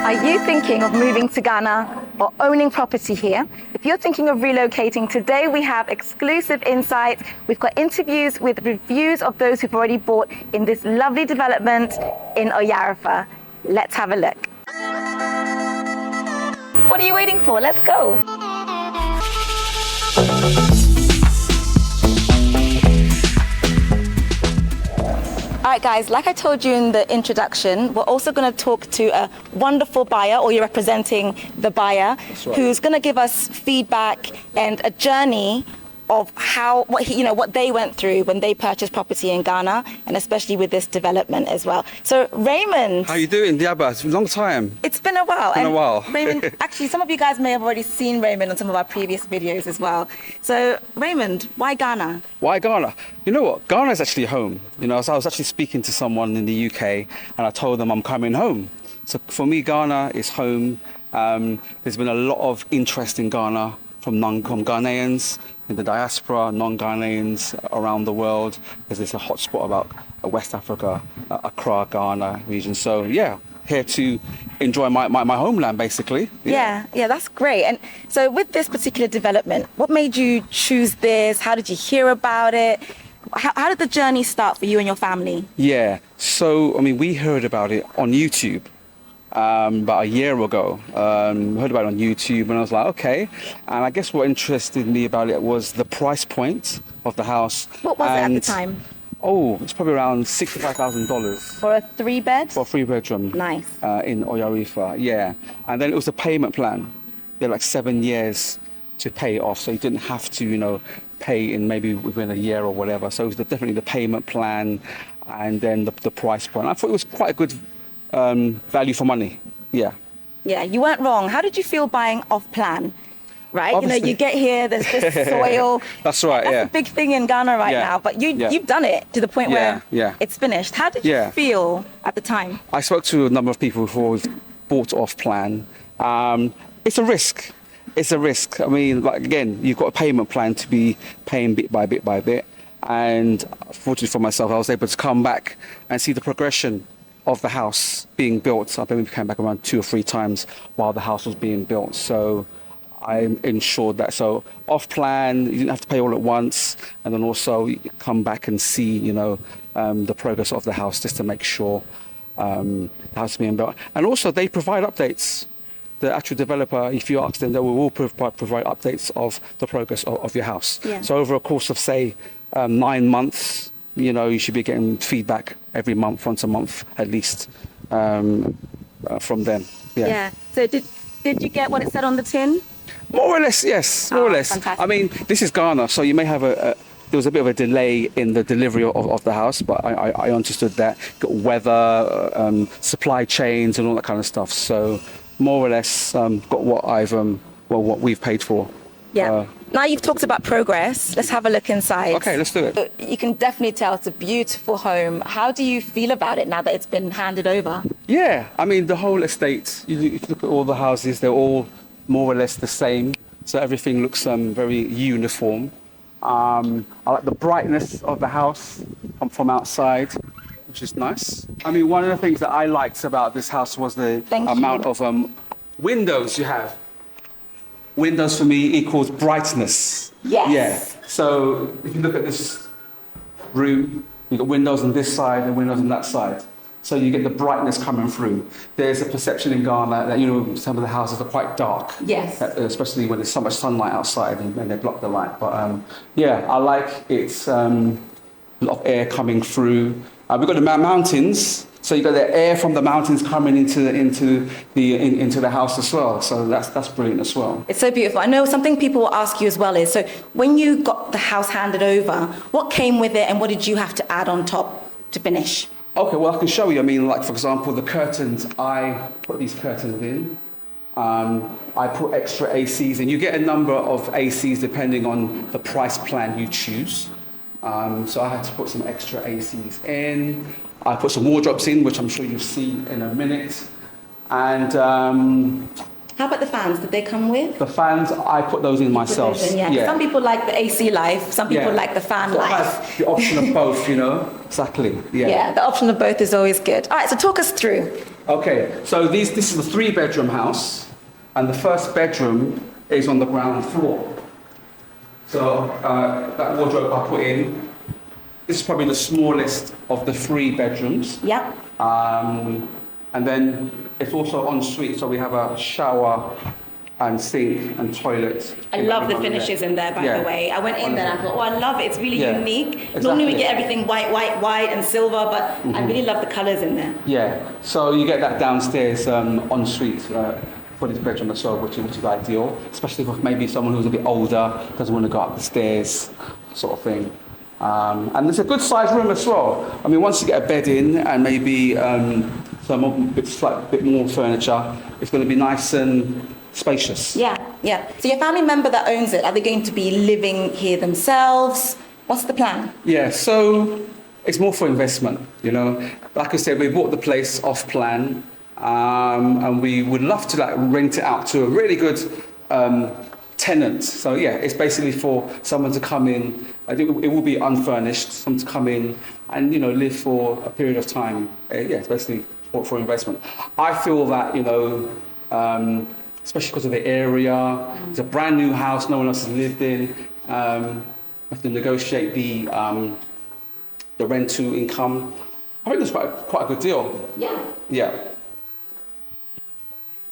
Are you thinking of moving to Ghana or owning property here? If you're thinking of relocating, today we have exclusive insights. We've got interviews with reviews of those who've already bought in this lovely development in Oyarifa. Let's have a look. What are you waiting for? Let's go. All right, guys, like I told you in the introduction, we're also going to talk to a wonderful buyer, or you're representing the buyer, right, who's going to give us feedback and a journey of what they went through when they purchased property in Ghana, and especially with this development as well. So, Raymond. How you doing, Diaba? It's a long time. It's been a while. Raymond, actually, some of you guys may have already seen Raymond on some of our previous videos as well. So, Raymond, why Ghana? Why Ghana? You know what? Ghana is actually home. You know, so I was actually speaking to someone in the UK, and I told them I'm coming home. So for me, Ghana is home. There's been a lot of interest in Ghana from Ghanaians in the diaspora, non-Ghanaians around the world, because there's a hotspot about West Africa, Accra, Ghana region. So yeah, here to enjoy my homeland, basically. Yeah, that's great. And so with this particular development, what made you choose this? How did you hear about it? How did the journey start for you and your family? Yeah, so, I mean, we heard about it on YouTube. About a year ago, heard about it on YouTube, and I was like, okay. And I guess what interested me about it was the price point of the house. What was it at the time? Oh, it's probably around $65,000. For a 3-bed? For a 3-bedroom. Nice. In Oyarifa, yeah. And then it was a payment plan. They're like 7 years to pay it off, so you didn't have to, pay in maybe within a year or whatever. So it was definitely the payment plan, and then the price point. I thought it was quite a good value for money. Yeah, you weren't wrong. How did you feel buying off plan? Right, Obviously. You get here, there's this soil. That's right. That's a big thing in Ghana right now. But you've done it to the point where it's finished. How did you feel at the time? I spoke to a number of people who always bought off plan. It's a risk. It's a risk. I mean, like, again, you've got a payment plan to be paying bit by bit by bit. And fortunately for myself, I was able to come back and see the progression of the house being built. I think we came back around 2 or 3 times while the house was being built. So I ensured that. So off plan, you didn't have to pay all at once, and then also you come back and see, the progress of the house, just to make sure the house is being built. And also they provide updates. The actual developer, if you ask them, they will provide updates of the progress of your house. Yeah. So over a course of, say, 9 months, you should be getting feedback every month, once a month at least, from them. Yeah. So did you get what it said on the tin? More or less, yes. More or less. Fantastic. I mean, this is Ghana, so you may have there was a bit of a delay in the delivery of the house, but I understood that. Got weather, supply chains, and all that kind of stuff. So more or less, got what what we've paid for. Yeah. Now you've talked about progress. Let's have a look inside. Okay, let's do it. You can definitely tell it's a beautiful home. How do you feel about it now that it's been handed over? Yeah, I mean, the whole estate, if you look at all the houses, they're all more or less the same. So everything looks very uniform. I like the brightness of the house from outside, which is nice. I mean, one of the things that I liked about this house was the amount of windows you have. Windows for me equals brightness. Yes. Yeah. So if you look at this room, you've got windows on this side and windows on that side. So you get the brightness coming through. There's a perception in Ghana that, some of the houses are quite dark. Yes. Especially when there's so much sunlight outside and they block the light. But I like it's a lot of air coming through. We've got the mountains. So you've got the air from the mountains coming into the house as well. So that's brilliant as well. It's so beautiful. I know something people will ask you as well is, so when you got the house handed over, what came with it and what did you have to add on top to finish? Okay, well, I can show you. I mean, like, for example, the curtains, I put these curtains in. I put extra ACs in. You get a number of ACs depending on the price plan you choose. So I had to put some extra ACs in. I put some wardrobes in, which I'm sure you'll see in a minute. And how about the fans? Did they come with? The fans, I put those in myself. Yeah. Some people like the AC life, some people like the fan life. The option of both, Exactly. Yeah, the option of both is always good. All right, so talk us through. Okay, so this is a 3-bedroom house, and the first bedroom is on the ground floor. So that wardrobe I put in, this is probably the smallest of the 3 bedrooms. Yeah. And then it's also en suite, so we have a shower and sink and toilet. I love the finishes in there, by the way. I went in there and I thought, oh, I love it. It's really unique. Exactly. Normally we get everything white and silver, but I really love the colours in there. Yeah, so you get that downstairs en suite for this bedroom as well, which is ideal, especially for maybe someone who's a bit older, doesn't want to go up the stairs, sort of thing. And it's a good sized room as well. I mean, once you get a bed in and maybe bit more furniture, it's going to be nice and spacious. Yeah. So your family member that owns it, are they going to be living here themselves? What's the plan? Yeah, so it's more for investment, you know. Like I said, we bought the place off plan, and we would love to rent it out to a really good tenant. So yeah, it's basically for someone to come in. I think it will be unfurnished, someone to come in and live for a period of time. Yeah, it's basically for investment. I feel that especially because of the area, it's a brand new house, no one else has lived in. Have to negotiate the rental income. I think it's quite a good deal. Yeah.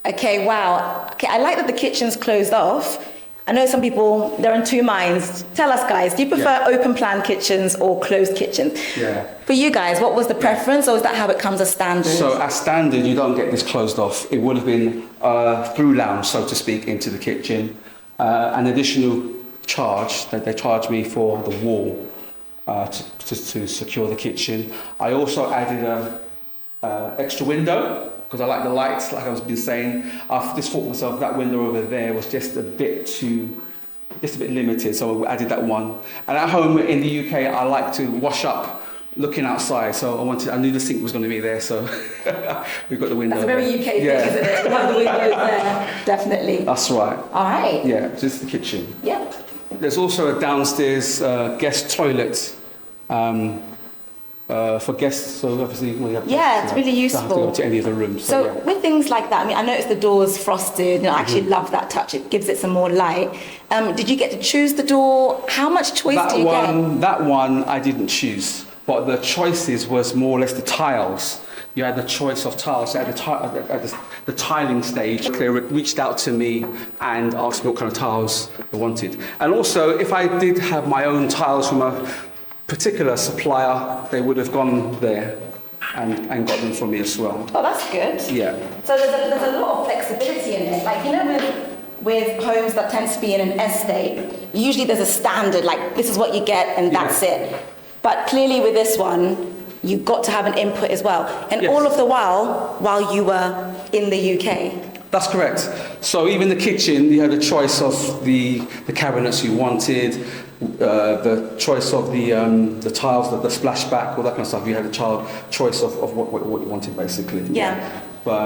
Okay, wow. Okay, I like that the kitchen's closed off. I know some people, they're in two minds. Tell us, guys, do you prefer open plan kitchens or closed kitchens? Yeah. For you guys, what was the preference, or is that how it comes as standard? So as standard, you don't get this closed off. It would have been through lounge, so to speak, into the kitchen. An additional charge that they charge me for the wall to secure the kitchen. I also added a extra window, because I like the lights, like I've been saying. I just thought to myself that window over there was just a bit limited, so I added that one. And at home in the UK, I like to wash up looking outside, so I knew the sink was going to be there, so we've got the window. That's a very UK thing, isn't it? To have the windows there, definitely. That's right. All right. Yeah, just the kitchen. Yeah. There's also a downstairs guest toilet. For guests, so obviously we have it's really useful. Don't have to go to any of the rooms. So with things like that, I mean, I noticed the door's frosted, and I actually love that touch. It gives it some more light. Did you get to choose the door? How much choice do you get? That one I didn't choose, but the choices was more or less the tiles. You had the choice of tiles. At the tiling stage, they reached out to me and asked me what kind of tiles they wanted. And also, if I did have my own tiles from a particular supplier, they would have gone there and got them from me as well. Oh, that's good. Yeah. So there's a lot of flexibility in it. Like, with homes that tend to be in an estate, usually there's a standard, like this is what you get and that's it. But clearly with this one, you got to have an input as well. And all of the while you were in the UK. That's correct. So even the kitchen, you had a choice of the cabinets you wanted, the choice of the tiles, the splashback, all that kind of stuff. You had a choice of what you wanted, basically. Yeah.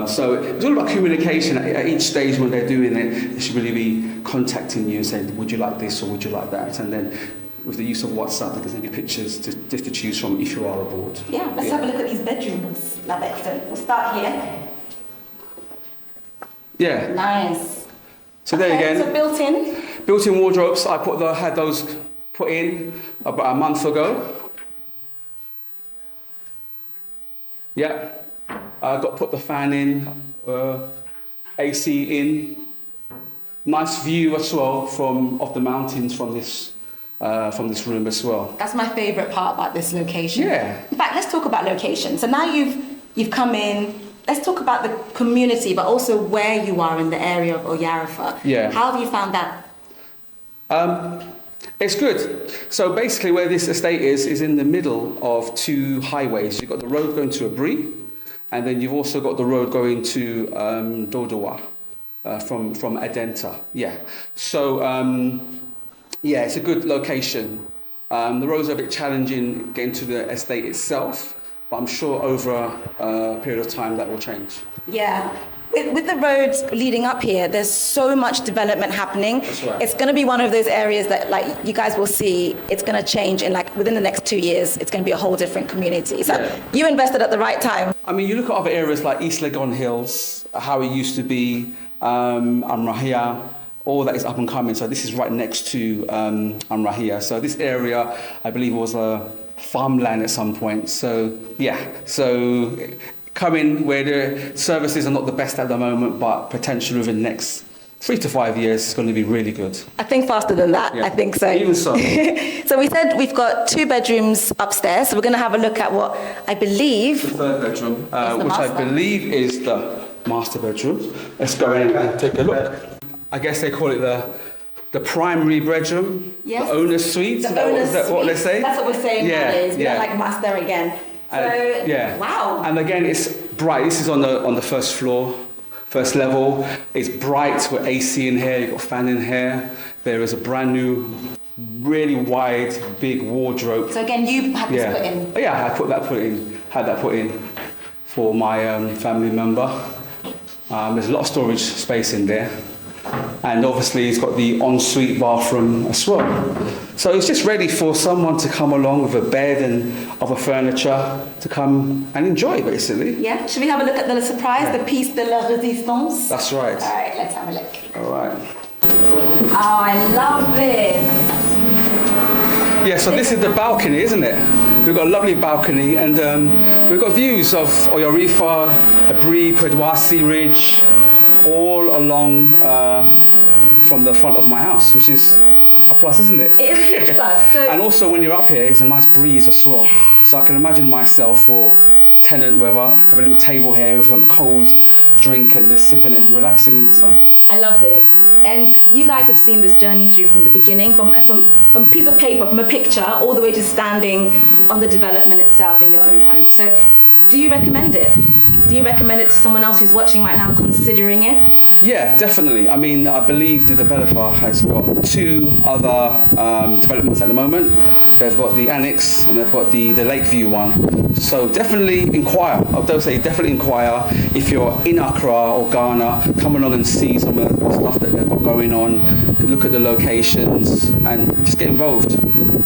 So it's all about communication. At each stage when they're doing it, they should really be contacting you and saying, would you like this or would you like that? And then with the use of WhatsApp, they can send you pictures just to choose from if you are aboard. Yeah, let's have a look at these bedrooms. Love it. So we'll start here. Yeah. Nice. So there again. So built-in. Built-in wardrobes. I had those put in about a month ago. Yeah. I put the fan in, AC in. Nice view as well of the mountains from this room as well. That's my favourite part about this location. Yeah. In fact, let's talk about location. So now you've come in. Let's talk about the community, but also where you are in the area of Oyarifa. Yeah. How have you found that? It's good. So basically where this estate is in the middle of two highways. You've got the road going to Abri, and then you've also got the road going to Dodowa from Adenta. Yeah. So, it's a good location. The roads are a bit challenging getting to the estate itself, but I'm sure over a period of time that will change. Yeah. with the roads leading up here, there's so much development happening. That's right. It's going to be one of those areas that, like, you guys will see, it's going to change in, like, within the next 2 years. It's going to be a whole different community. So you invested at the right time. I mean, you look at other areas like East Legon Hills, how it used to be, Amrahia, all that is up and coming. So this is right next to Amrahia. So this area, I believe, was a farmland at some point. So yeah, so coming where the services are not the best at the moment, but potentially within the next 3 to 5 years is going to be really good. I think faster than that. Yeah. I think so. Even so. So we said we've got 2 bedrooms upstairs. So we're going to have a look at what I believe. The third bedroom, the which I master. believe is the master bedroom. Let's go in and take a look. I guess they call it the primary bedroom, Yes. the owner's suite. The Is that owner's what suite. they say? That's what we're saying nowadays. We're like master again. So, yeah. wow. And again, it's bright. This is on the first floor, first level. It's bright with AC in here. You've got fan in here. There is a brand new, really wide, big wardrobe. So again, you had this put in. Yeah, had that put in for my family member. There's a lot of storage space in there. And obviously it's got the ensuite bathroom as well. So it's just ready for someone to come along with a bed and other furniture to come and enjoy, basically. Yeah. Should we have a look at the surprise, the piece de la résistance? That's right. All right, let's have a look. All right. Oh, I love this. Yeah, so this is the balcony, isn't it? We've got a lovely balcony, and we've got views of Oyarifa, Abri, Predwasi Ridge, all along from the front of my house, which is a plus, isn't it? It is a huge plus. So And also when you're up here, it's a nice breeze as well. So I can imagine myself or tenant, whether have a little table here with some cold drink and just sipping and relaxing in the sun. I love this. And you guys have seen this journey through from the beginning, from a piece of paper, from a picture, all the way to standing on the development itself in your own home. So do you recommend it? Do you recommend it to someone else who's watching right now, considering it? Yeah, definitely. I mean, I believe the developer has got 2 other developments at the moment. They've got the Annex and they've got the Lakeview one. So definitely inquire. I would say definitely inquire if you're in Accra or Ghana. Come along and see some of the stuff that they've got going on. Look at the locations and just get involved.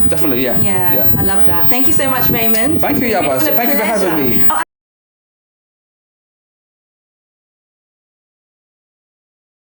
Definitely, yeah. Yeah, I love that. Thank you so much, Raymond. Thank you, Yabas. It's been a Thank you for having pleasure. me. Oh,